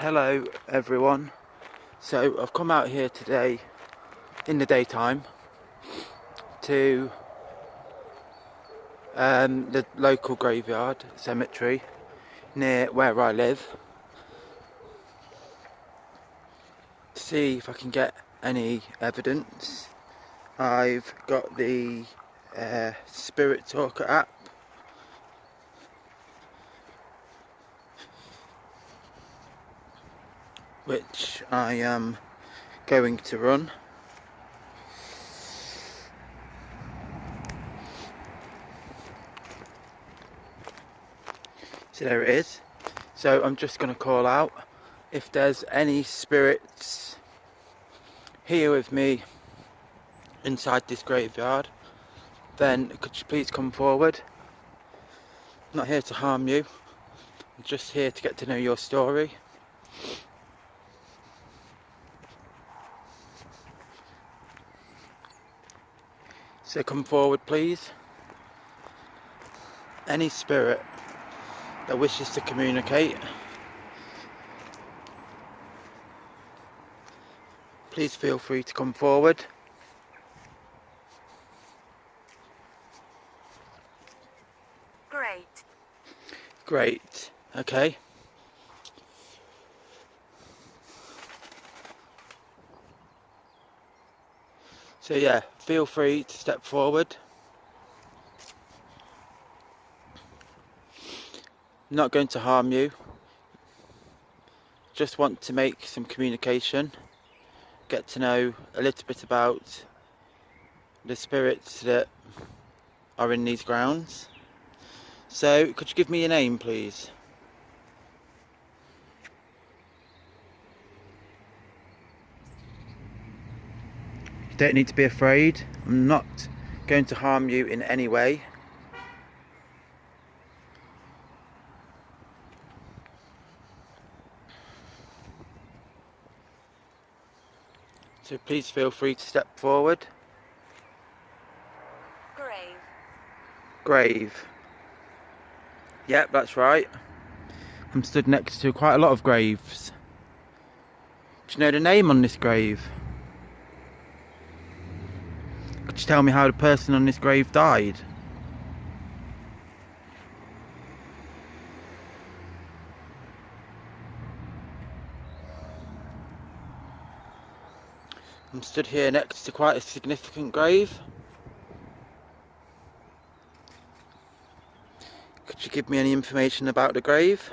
Hello everyone. So I've come out here today in the daytime to the local graveyard cemetery near where I live to see if I can get any evidence. I've got the Spirit Talker app, which I am going to run. So there it is. So I'm just going to call out if there's any spirits here with me inside this graveyard, then could you please come forward. I'm not here to harm you, I'm just here to get to know your story. So come forward please. Any spirit that wishes to communicate, please feel free to come forward. Great, okay. So yeah, feel free to step forward. I'm not going to harm you. Just want to make some communication, get to know a little bit about the spirits that are in these grounds. So could you give me your name please? You don't need to be afraid. I'm not going to harm you in any way. So please feel free to step forward. Grave. Yep, that's right. I'm stood next to quite a lot of graves. Do you know the name on this grave? Could you tell me how the person on this grave died? I'm stood here next to quite a significant grave. Could you give me any information about the grave?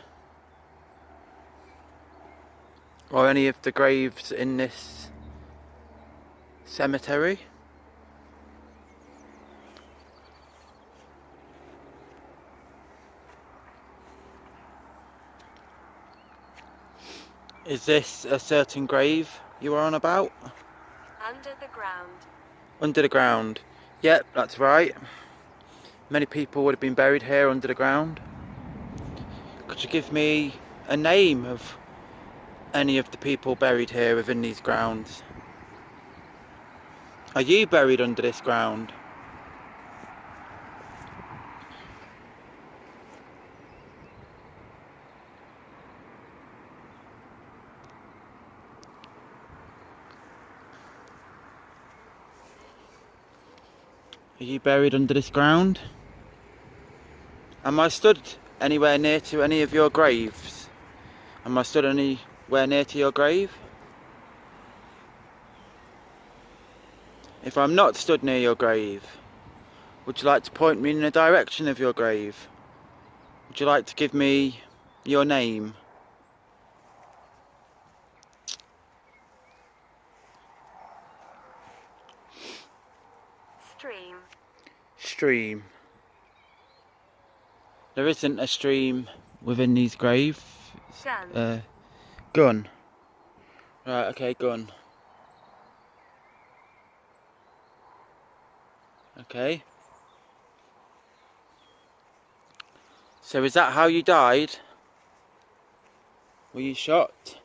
Or any of the graves in this cemetery? Is this a certain grave you are on about? Under the ground. Under the ground. Yep, that's right. Many people would have been buried here under the ground. Could you give me a name of any of the people buried here within these grounds? Are you buried under this ground? Are you buried under this ground? Am I stood anywhere near to any of your graves? Am I stood anywhere near to your grave? If I'm not stood near your grave, would you like to point me in the direction of your grave? Would you like to give me your name? Stream. There isn't a stream within these graves. Gun. Right, okay, gun. Okay. So is that how you died? Were you shot?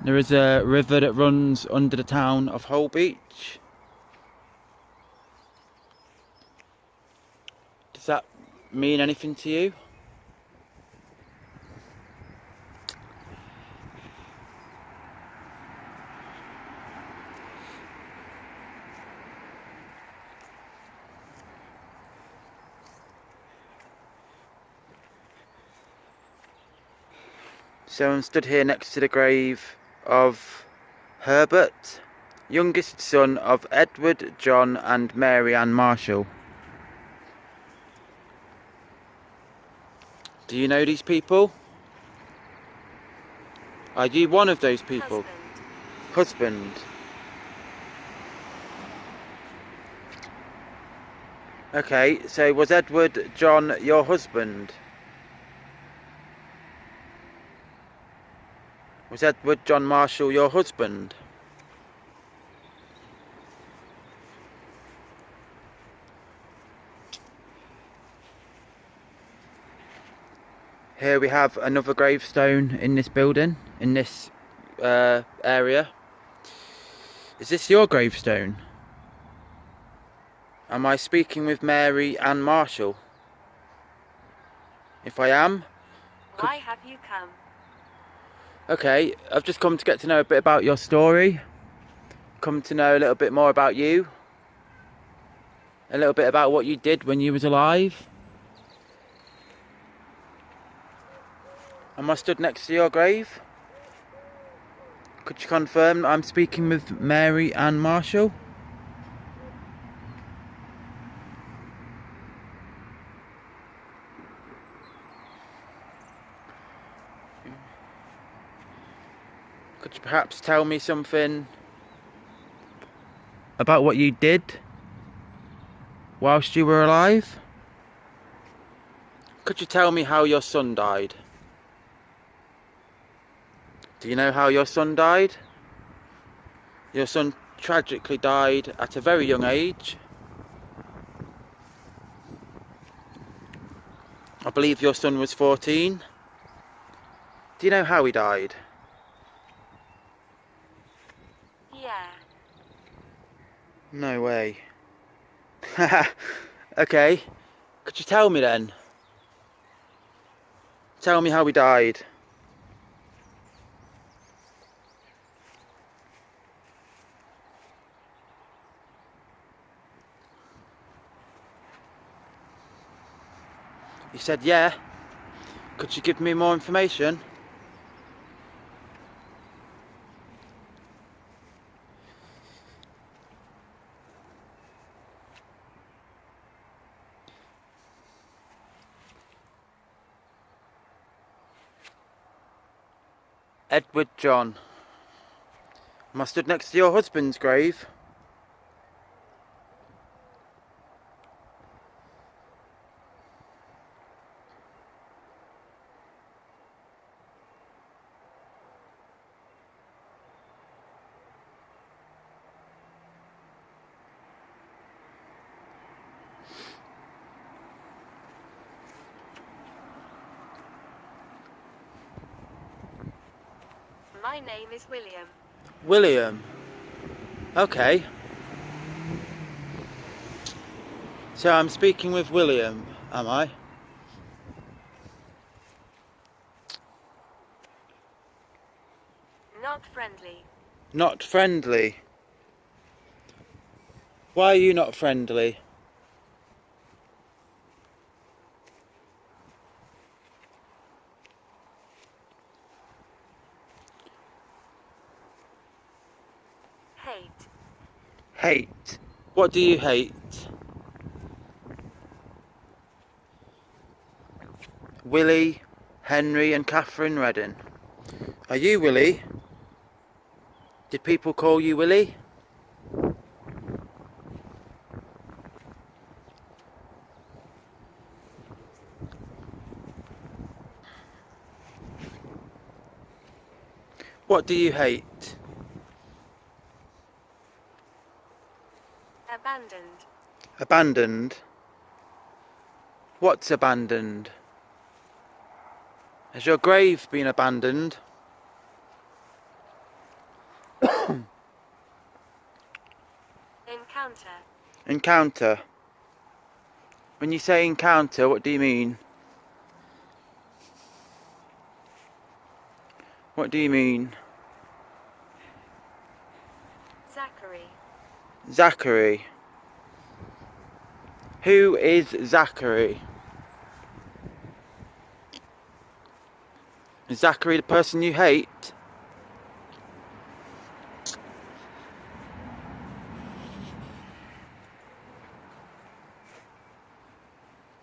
There is a river that runs under the town of Holbeach. Does that mean anything to you? So I'm stood here next to the grave of Herbert, youngest son of Edward, John and Mary Ann Marshall. Do you know these people? Are you one of those people? Husband. Okay, so was Edward John your husband? Was Edward John Marshall your husband? Here we have another gravestone in this building, in this area. Is this your gravestone? Am I speaking with Mary Ann Marshall? If I am... Why have you come? Okay, I've just come to get to know a bit about your story. Come to know a little bit more about you. A little bit about what you did when you was alive. Am I stood next to your grave? Could you confirm I'm speaking with Mary Ann Marshall? Could you perhaps tell me something about what you did whilst you were alive? Could you tell me how your son died? Do you know how your son died? Your son tragically died at a very young age. I believe your son was 14. Do you know how he died? Yeah. No way. Okay. Could you tell me then? Tell me how he died. You said yeah. Could you give me more information? Edward John. Am I stood next to your husband's grave? My name is William. William. Okay. So I'm speaking with William, am I? Not friendly. Not friendly. Why are you not friendly? Hate. Hate. What do you hate? Willie, Henry and Catherine Redding. Are you Willie? Did people call you Willie? What do you hate? Abandoned. Abandoned? What's abandoned? Has your grave been abandoned? Encounter. When you say encounter, what do you mean? What do you mean? Zachary. Zachary. Who is Zachary? Is Zachary the person you hate?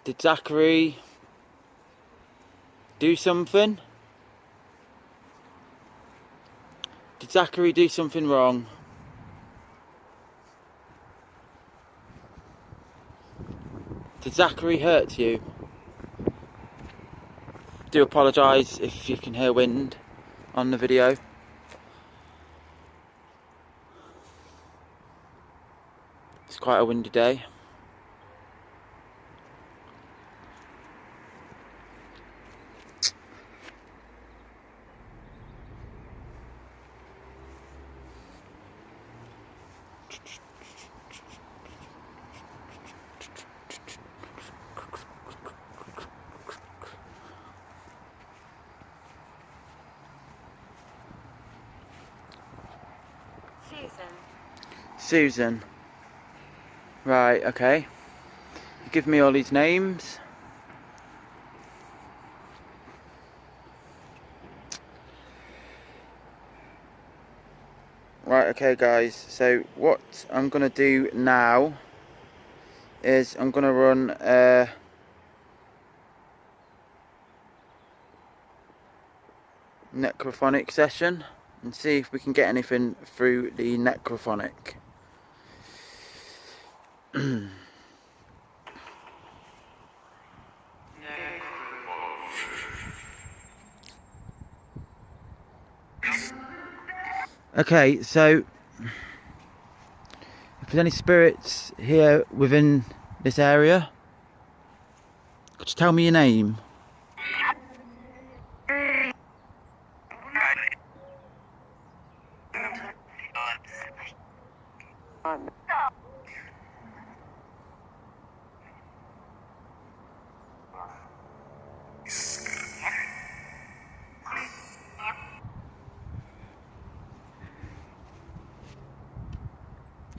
Did Zachary do something? Did Zachary do something wrong? Did Zachary hurt you? Do apologise if you can hear wind on the video. It's quite a windy day. Susan. Right, okay. You give me all these names. Right, okay guys, so what I'm going to do now is I'm going to run a necrophonic session and see if we can get anything through the necrophonic. Okay, so if there's any spirits here within this area, could you tell me your name?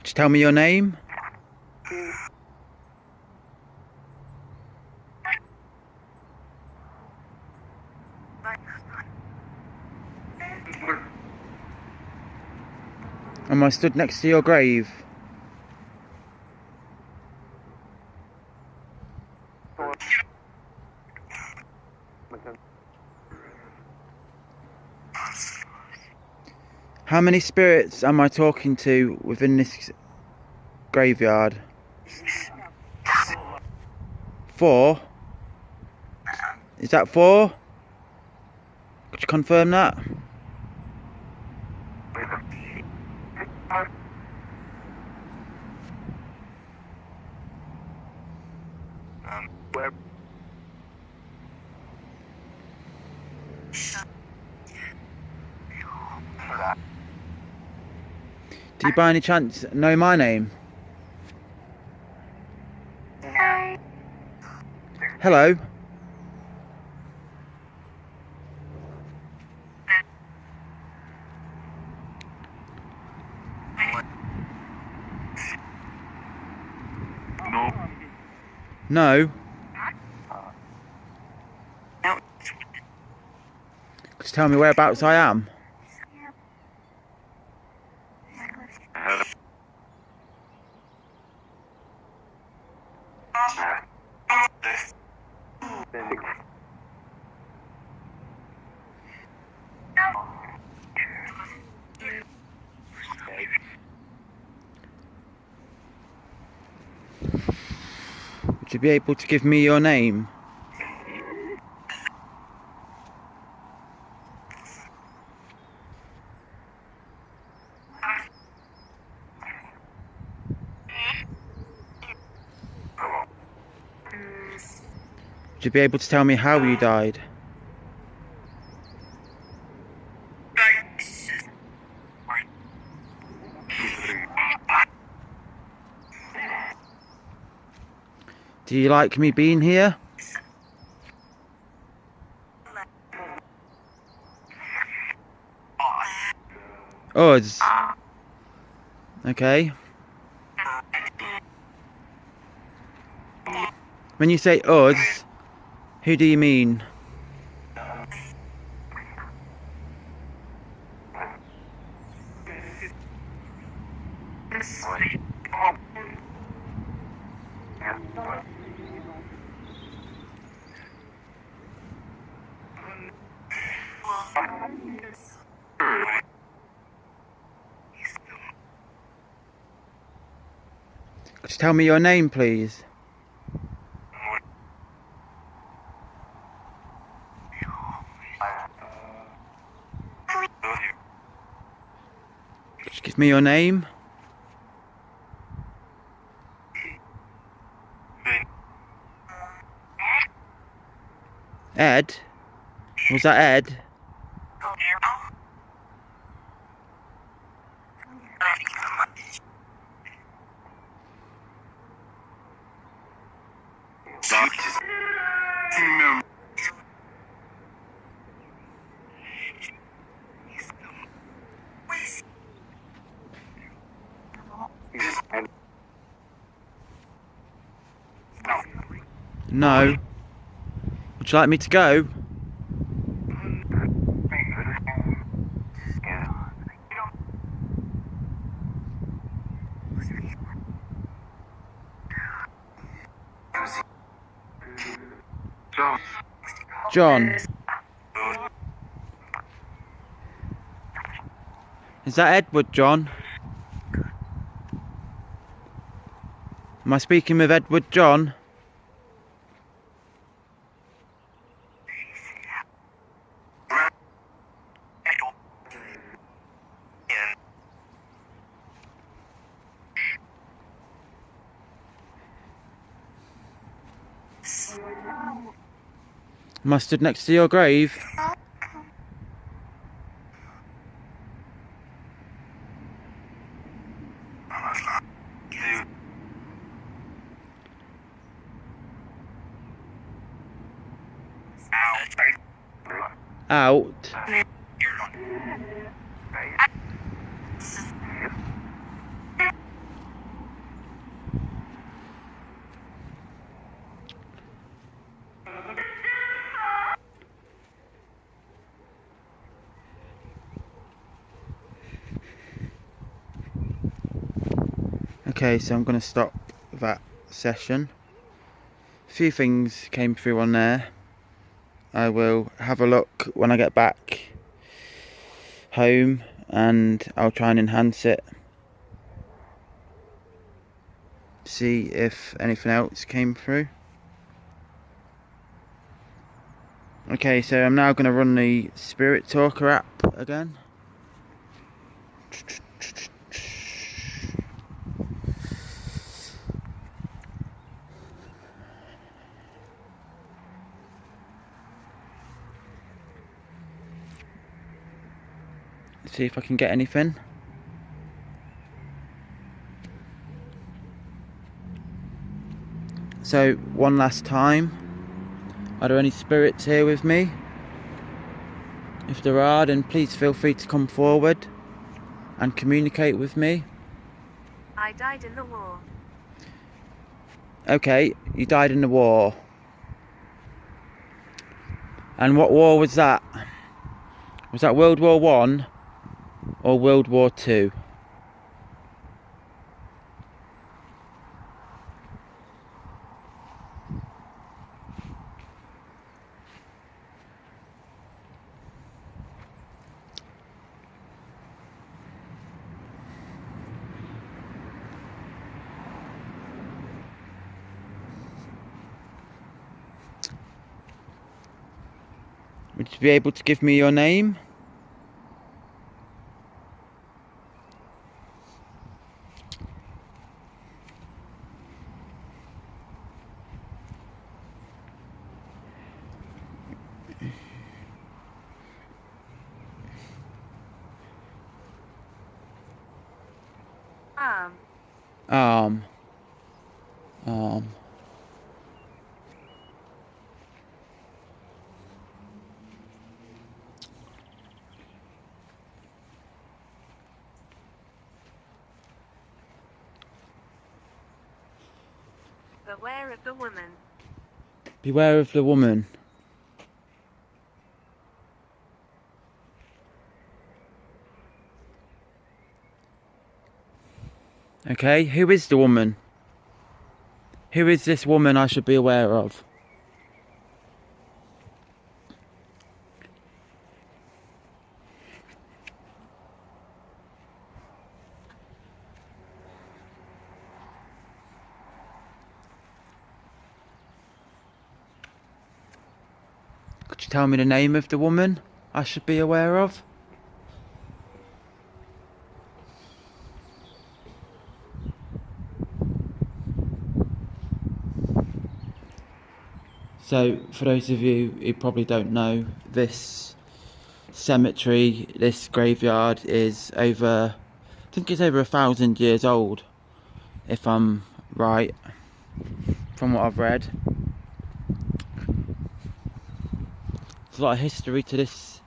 Just tell me your name. Am I stood next to your grave? How many spirits am I talking to within this graveyard? 4? Is that 4? Could you confirm that? Do you by any chance know my name? Hello? No? Just tell me whereabouts I am. Would you be able to give me your name? Would you be able to tell me how you died? Do you like me being here? Us. Okay. When you say us, who do you mean? Just tell me your name, please. Just give me your name. Ed? Was that Ed? No. Would you like me to go? John. Is that Edward, John? Am I speaking with Edward John? Am I stood next to your grave? Out? Okay, so I'm going to stop that session. A few things came through on there. I will have a look when I get back home and I'll try and enhance it. See if anything else came through. Okay, so I'm now going to run the Spirit Talker app again. See if I can get anything. So, one last time. Are there any spirits here with me? If there are, then please feel free to come forward and communicate with me. I died in the war. Okay, you died in the war. And what war was that? Was that World War One or World War Two? Would you be able to give me your name? Arm. Arm. Beware of the woman. Beware of the woman. Okay, who is the woman? Who is this woman I should be aware of? Could you tell me the name of the woman I should be aware of? So, for those of you who probably don't know, this cemetery, this graveyard is over, I think it's over 1,000 years old, if I'm right, from what I've read. There's a lot of history to this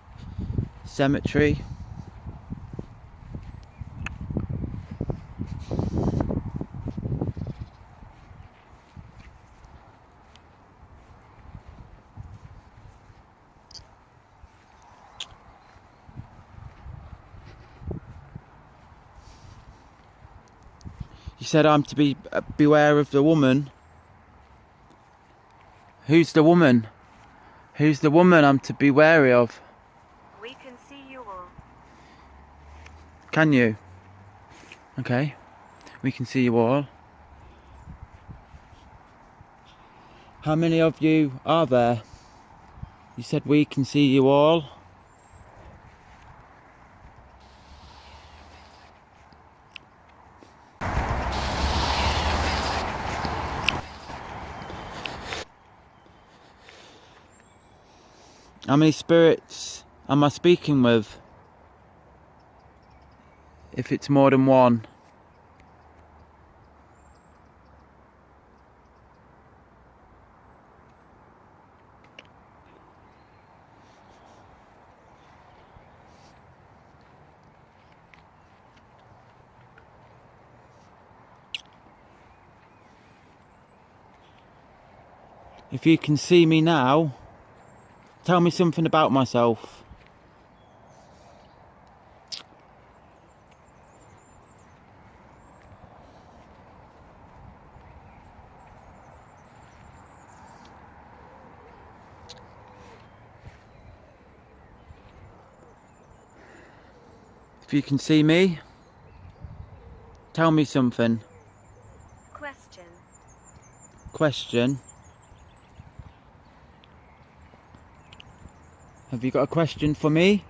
cemetery. You said I'm to be beware of the woman. Who's the woman? Who's the woman I'm to be wary of? We can see you all. Can you? Okay. We can see you all. How many of you are there? You said we can see you all. How many spirits am I speaking with? If it's more than one. If you can see me now, tell me something about myself. If you can see me, tell me something. Question. Question. Have you got a question for me?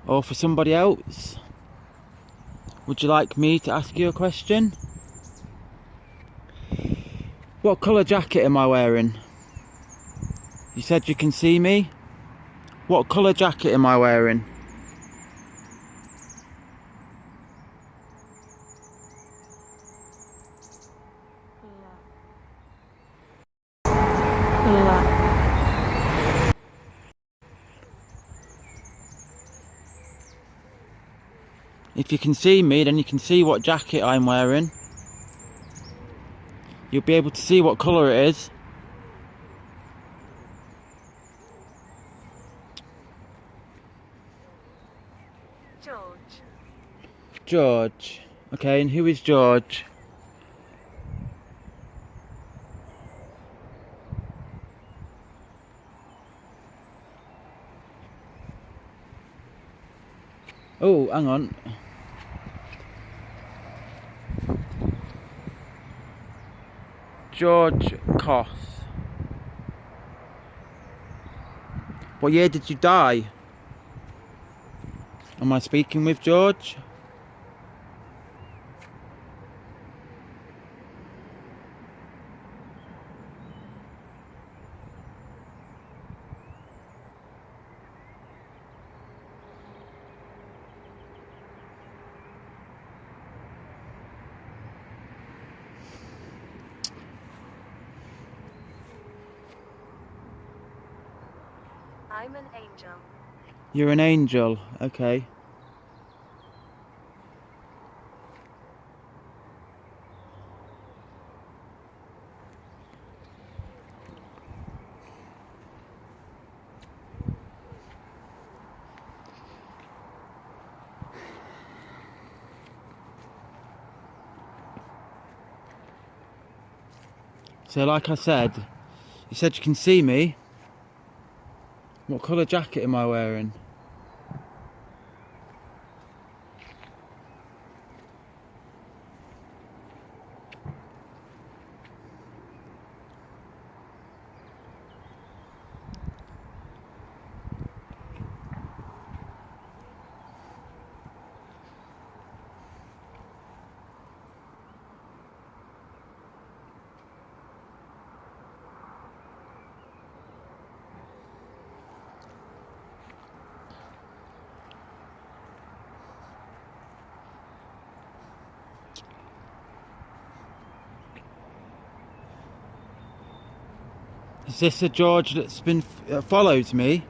Or for somebody else? Would you like me to ask you a question? What colour jacket am I wearing? You said you can see me? What colour jacket am I wearing? If you can see me, then you can see what jacket I'm wearing. You'll be able to see what colour it is. George. George. Okay, and who is George? Oh, hang on. George Koss. What year did you die? Am I speaking with George? I'm an angel. You're an angel, okay. So like I said, you said you can see me. What colour jacket am I wearing? Is this a George that's been followed me?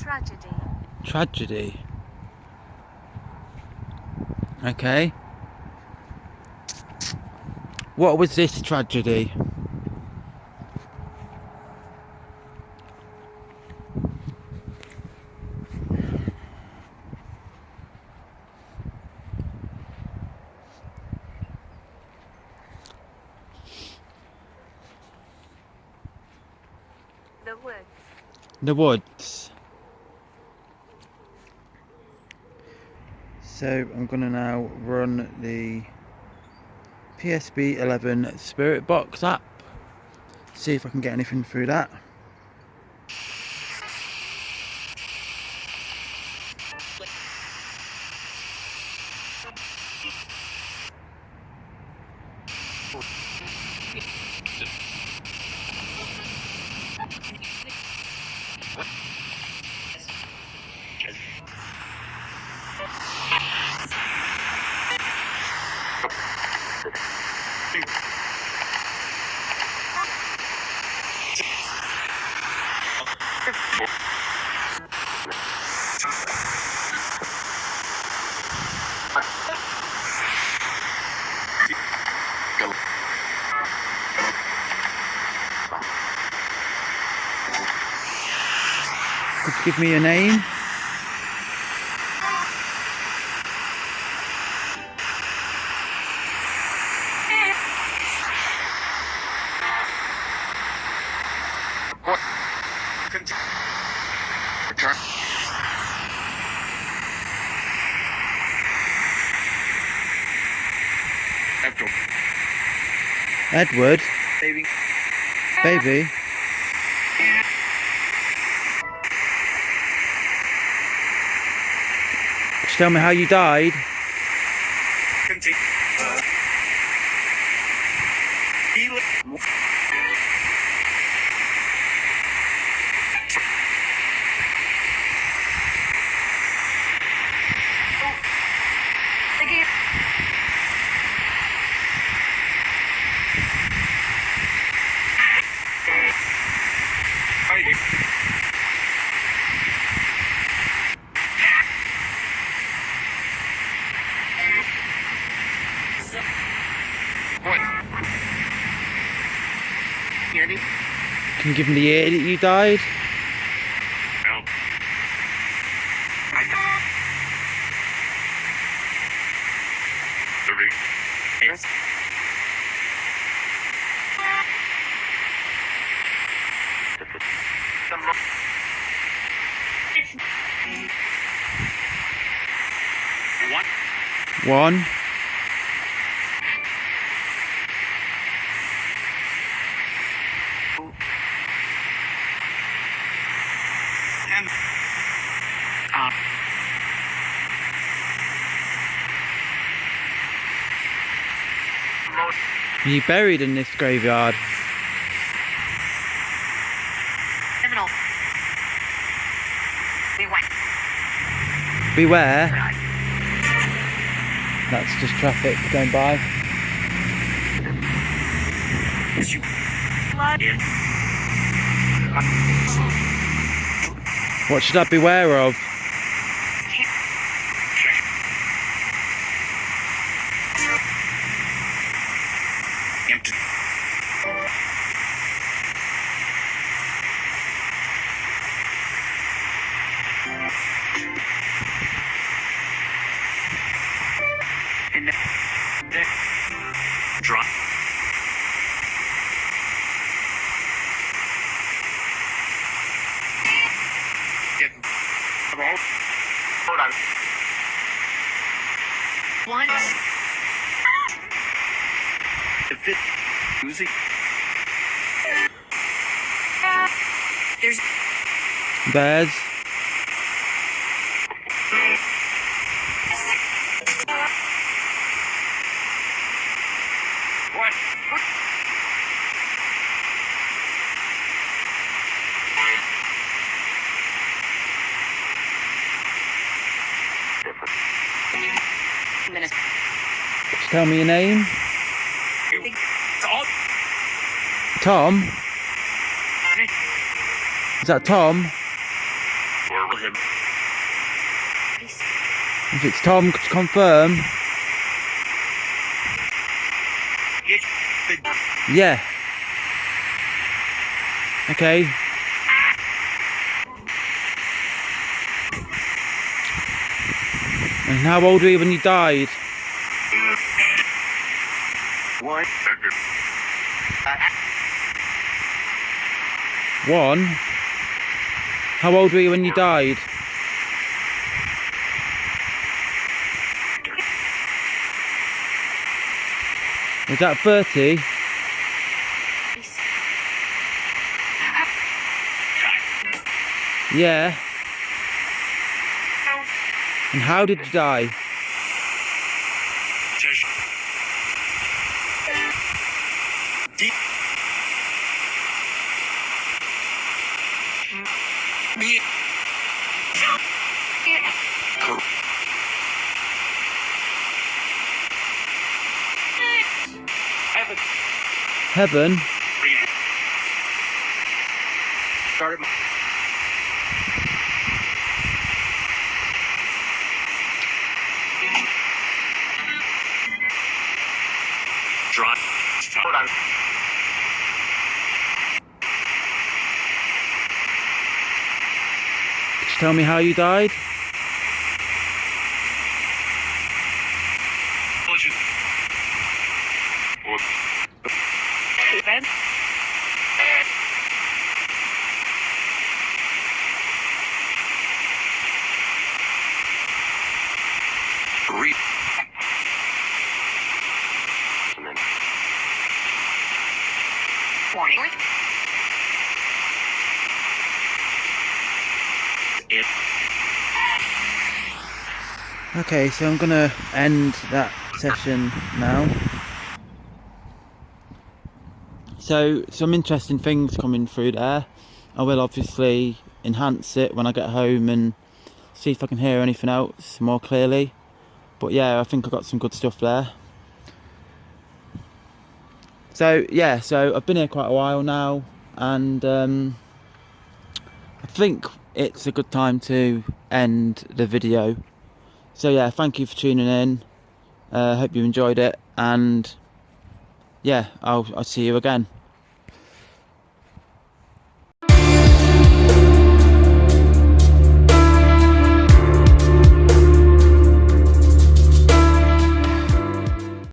Tragedy. Tragedy. Okay. What was this tragedy? The woods. The woods. So I'm gonna now run the PSB 11 Spirit Box app. See if I can get anything through that. Could you give me your name? Edward? Baby? Just tell me how you died. Can you give me the year that you died? One. Are you buried in this graveyard? Beware. That's just traffic going by. What should I beware of? Bears. Just tell me your name. Tom? Is that Tom? If it's Tom, could you confirm? Yeah. Okay. And how old were you when you died? 1? How old were you when you died? Was that 30? Yeah. And how did you die? Heaven? Just tell me how you died. Okay, so I'm gonna end that session now. So some interesting things coming through there. I will obviously enhance it when I get home and see if I can hear anything else more clearly. But yeah, I think I got some good stuff there. So yeah, so I've been here quite a while now, and I think it's a good time to end the video. So yeah, thank you for tuning in. Hope you enjoyed it, and yeah, I'll see you again.